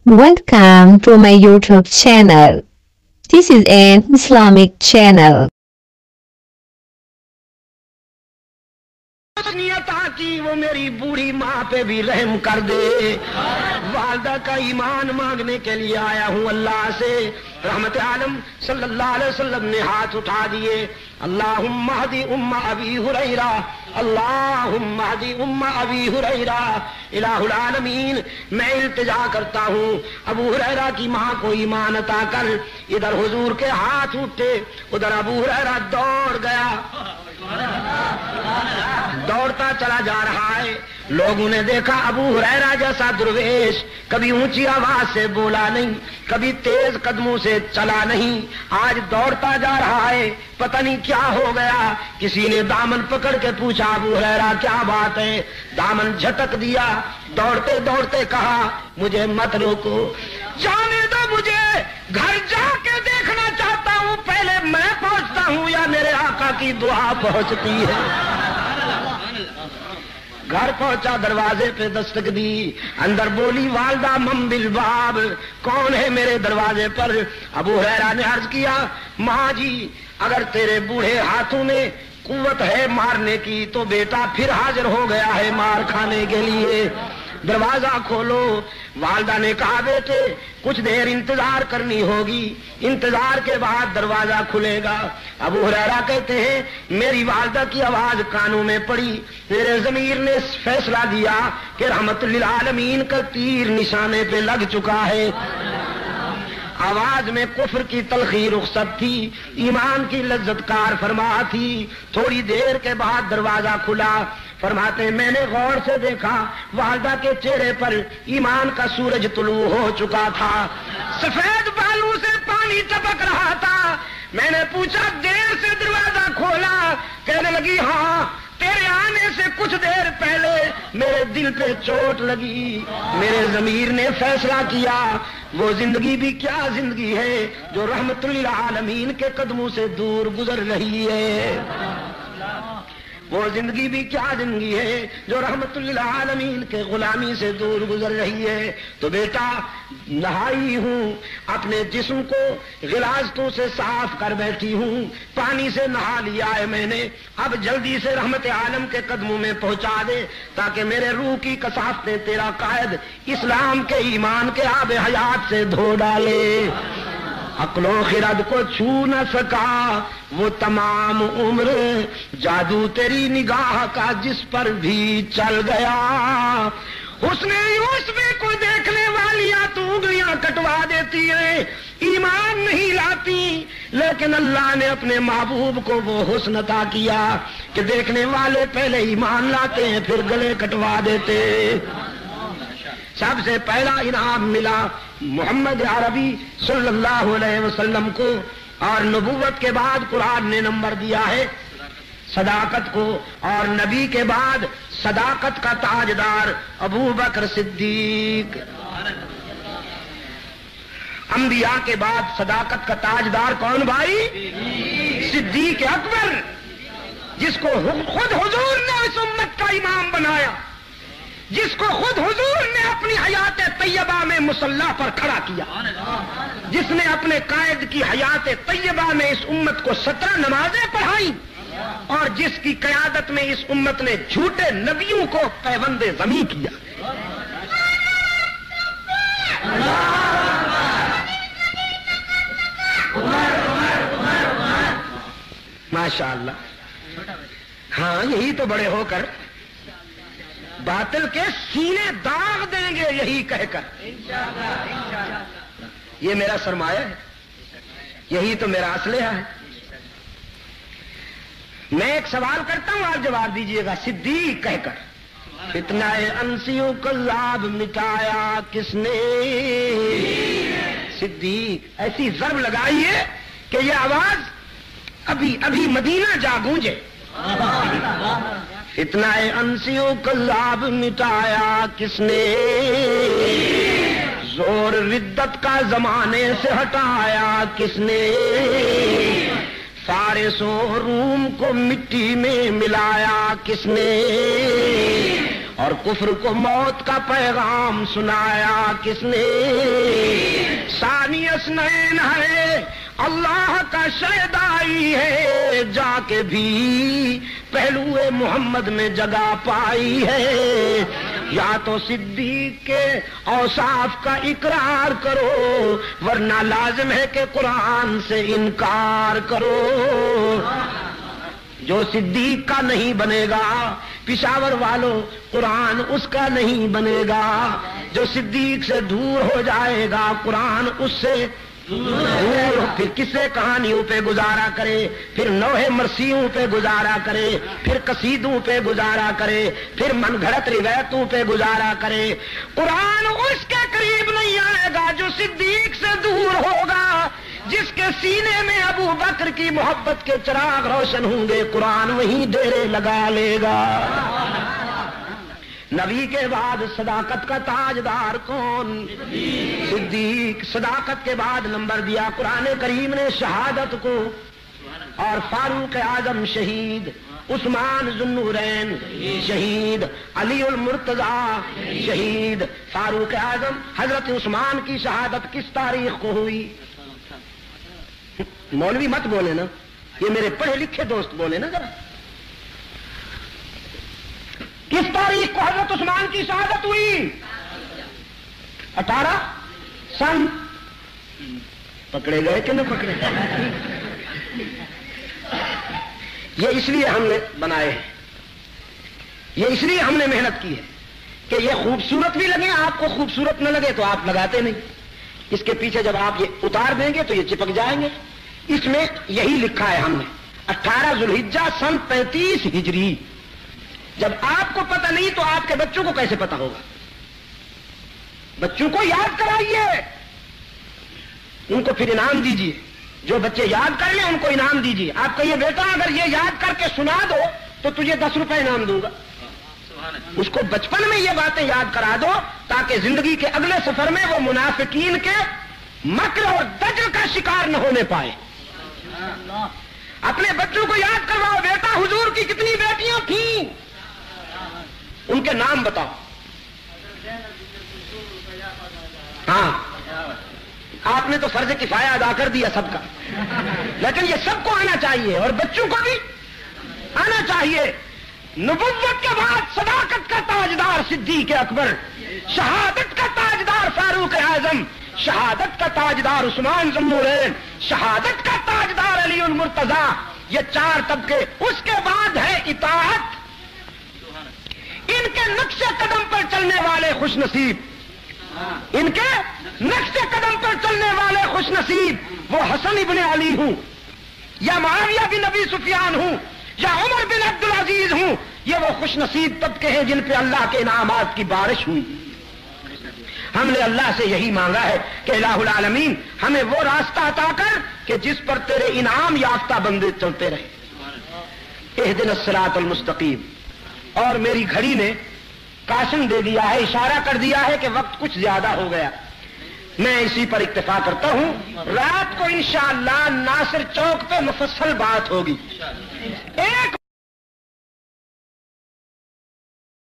Welcome to my YouTube channel. This is an Islamic channel. नियता की वो मेरी बूढ़ी माँ पे भी रहम कर दे। वालदा का ईमान मांगने के लिए आया हूँ अल्लाह से। रहमत आलम सल्लल्लाहु अलैहि वसल्लम ने हाथ उठा दिए। अल्लाहुम्मा हदी उम्मा अबी हुरैरा, अल्लाहुम्मा हदी उम्मा अबी हुरैरा। इलाहुल आलमीन, मैं इल्तिजा करता हूँ अबू हुरैरा की माँ को ईमान अता कर। इधर हुजूर के हाथ उठे, उधर अबू हुरैरा दौड़ गया, दौड़ता चला जा रहा है। लोगों ने देखा अबू हुरैरा जैसा दुर्वेश कभी ऊंची आवाज से बोला नहीं, कभी तेज कदमों से चला नहीं, आज दौड़ता जा रहा है। पता नहीं क्या हो गया। किसी ने दामन पकड़ के पूछा अबू हुरैरा क्या बात है? दामन झटक दिया। दौड़ते दौड़ते कहा मुझे मत रोको, जाने दो, मुझे घर जाके देखना चाहता हूँ। पहले मैं पहुंचता हूँ या मेरे आका की दुआ पहुंचती है। घर पहुंचा, दरवाजे पे दस्तक दी। अंदर बोली वालदा मम बिल बाब, कौन है मेरे दरवाजे पर? अबू हुरैरा ने अर्ज किया माँ जी, अगर तेरे बूढ़े हाथों में कुव्वत है मारने की तो बेटा फिर हाजिर हो गया है मार खाने के लिए, दरवाजा खोलो। वालदा ने कहा बेटे कुछ देर इंतजार करनी होगी, इंतजार के बाद दरवाजा खुलेगा। अबू हुरैरा कहते हैं मेरी वालदा की आवाज कानों में पड़ी। मेरे ज़मीर ने फैसला दिया कि रहमतुल लिल आलमीन का तीर निशाने पे लग चुका है। आवाज में कुफ्र की तलखी रुखसत थी, ईमान की लज्जतकार फरमा थी। थोड़ी देर के बाद दरवाजा खुला। फरमाते मैंने गौर से देखा वालदा के चेहरे पर ईमान का सूरज तुलू हो चुका था, सफेद बालू से पानी टपक रहा था। मैंने पूछा देर से दरवाजा खोला? कहने लगी हाँ, तेरे आने से कुछ देर पहले मेरे दिल पे चोट लगी। मेरे ज़मीर ने फैसला किया वो जिंदगी भी क्या जिंदगी है जो रहमतुल लिल आलमीन के कदमों से दूर गुजर रही है। वो जिंदगी भी क्या जिंदगी है जो रहमतुल लिल आलमीन के गुलामी से दूर गुजर रही है। तो बेटा नहाई हूँ, अपने जिस्म को गिलाजतों से साफ कर बैठी हूँ, पानी से नहा लिया है मैंने। अब जल्दी से रहमत आलम के कदमों में पहुंचा दे ताकि मेरे रूह की कसाफतें तेरा कायद इस्लाम के ईमान के आब हयात से धो डाले। अक्लो खिरद को छू न सका वो तमाम उम्र, जादू तेरी निगाह का जिस पर भी चल गया। उसने यूसुफ को देखने वालियां तो उंगलियां कटवा देती है, ईमान नहीं लाती, लेकिन अल्लाह ने अपने महबूब को वो हुस्न अता किया कि देखने वाले पहले ईमान लाते हैं फिर गले कटवा देते। सबसे पहला इनाम मिला मोहम्मद अरबी सल्लल्लाहु अलैहि वसल्लम को, और नबूवत के बाद कुरान ने नंबर दिया है सदाकत को, और नबी के बाद सदाकत का ताजदार अबू बकर सिद्दीक। अंबिया के बाद सदाकत का ताजदार कौन भाई? सिद्दीक अकबर, जिसको खुद हुजूर ने इस उम्मत का इमाम बनाया, जिसको खुद हुजूर ने अपनी हयात तैयबा में मुसल्ला पर खड़ा किया, जिसने अपने कायद की हयात तैयबा में इस उम्मत को 17 नमाजें पढ़ाई, और जिसकी क़यादत में इस उम्मत ने झूठे नबियों को पैबंदे ज़मीं किया। माशाअल्लाह। हाँ, यही तो बड़े होकर बातिल के सीने दाग देंगे यही कहकर। ये मेरा सरमाया है, यही तो मेरा असलहा है। मैं एक सवाल करता हूं, आप जवाब दीजिएगा। सिद्दीक कहकर फितनाए अंसियों का लाभ मिटाया किसने? सिद्दीक। ऐसी ज़र्ब लगाइए कि ये आवाज अभी अभी मदीना जा गूंजे। फितनाए अंसियों का लाभ मिटाया किसने? जोर रिद्दत का जमाने से हटाया किसने? फारिसों रूम को मिट्टी में मिलाया किसने? اور کفر کو موت کا پیغام سنایا کس نے؟ ثانی اثنین ہے، اللہ کا شیدائی ہے، جا کے بھی پہلو محمد میں جگہ پائی ہے۔ یا تو صدیق کے اوصاف کا اقرار کرو، ورنہ لازم ہے کہ قرآن سے انکار کرو۔ جو صدیق کا نہیں بنے گا پشاور والوں، قرآن اس کا نہیں بنے گا۔ جو صدیق سے دور ہو جائے گا قرآن اس سے دور، پھر کسے کہانیوں پہ گزارا کرے، پھر نوحے مرثیوں پہ گزارا کرے، پھر قصیدوں پہ گزارا کرے، پھر من گھڑت روایتوں پہ گزارا کرے۔ قرآن اس کے قریب نہیں آئے گا جو صدیق سے دور ہوگا۔ جس کے سینے میں ابو بکر کی محبت کے چراغ روشن ہوں گے قرآن وہیں ڈیرے لگا لے گا۔ نبی کے بعد صداقت کا تاجدار کون؟ صدیق۔ صداقت کے بعد نمبر دیا قرآن کریم نے شہادت کو، اور فاروق اعظم شہید، عثمان ذو النورین شہید، علی المرتضی شہید۔ فاروق اعظم حضرت عثمان کی شہادت کس تاریخ کو ہوئی؟ مولوی مت بولے نا، یہ میرے پڑھے لکھے دوست بولے نا ذرا، کس تاریخ کو حضرت عثمان کی شہادت ہوئی؟ 18 سن۔ پکڑے گئے کہ نہ پکڑے؟ یہ اس لیے ہم نے بنائے ہیں، یہ اس لیے ہم نے محنت کی ہے کہ یہ خوبصورت بھی لگے، آپ کو خوبصورت نہ لگے تو آپ لگاتے نہیں۔ اس کے پیچھے جب آپ یہ اتار دیں گے تو یہ چپک جائیں گے۔ اس میں یہی لکھا ہے ہم نے 18 ذوالحجہ سن 35 ہجری۔ جب آپ کو پتہ نہیں تو آپ کے بچوں کو کیسے پتہ ہوگا؟ بچوں کو یاد کرائیے، ان کو پھر انعام دیجیے۔ جو بچے یاد کر لیں ان کو انعام دیجیے۔ آپ کہیے بیٹا اگر یہ یاد کر کے سنا دو تو تجھے 10 روپے انعام دوں گا۔ اس کو بچپن میں یہ باتیں یاد کرا دو تاکہ زندگی کے اگلے سفر میں وہ منافقین کے مکر اور دجل کا شکار نہ ہونے پائے۔ اپنے بچوں کو یاد کرواؤ، بیٹا حضور کی کتنی بیٹیاں تھیں، ان کے نام بتاؤ۔ ہاں آپ نے تو فرض کفایہ ادا کر دیا سب کا، لیکن یہ سب کو آنا چاہیے اور بچوں کو بھی آنا چاہیے۔ نبوت کے بعد صداقت کا تاجدار صدیق اکبر، شہادت کا تاجدار فاروق اعظم، شہادت کا تاجدار عثمان ذو النورین، شہادت کا تاجدار علی المرتضی۔ یہ 4 طبقے۔ اس کے بعد ہے اطاعت۔ ان کے نقش قدم پر چلنے والے خوش نصیب، ان کے نقش قدم پر چلنے والے خوش نصیب۔ وہ حسن ابن علی ہوں یا معاویہ بن ابی سفیان ہوں یا عمر بن عبدالعزیز ہوں، یہ وہ خوش نصیب طبقے ہیں جن پہ اللہ کے انعامات کی بارش ہوئی۔ ہم نے اللہ سے یہی مانگا ہے کہ الہ العالمین ہمیں وہ راستہ عطا کر کہ جس پر تیرے انعام یافتہ بندے چلتے رہے۔ اہدنا الصراط المستقیم۔ اور میری گھڑی نے کاشن دے دیا ہے، اشارہ کر دیا ہے کہ وقت کچھ زیادہ ہو گیا، میں اسی پر اکتفا کرتا ہوں۔ رات کو انشاءاللہ ناصر چوک پہ مفصل بات ہوگی۔ ایک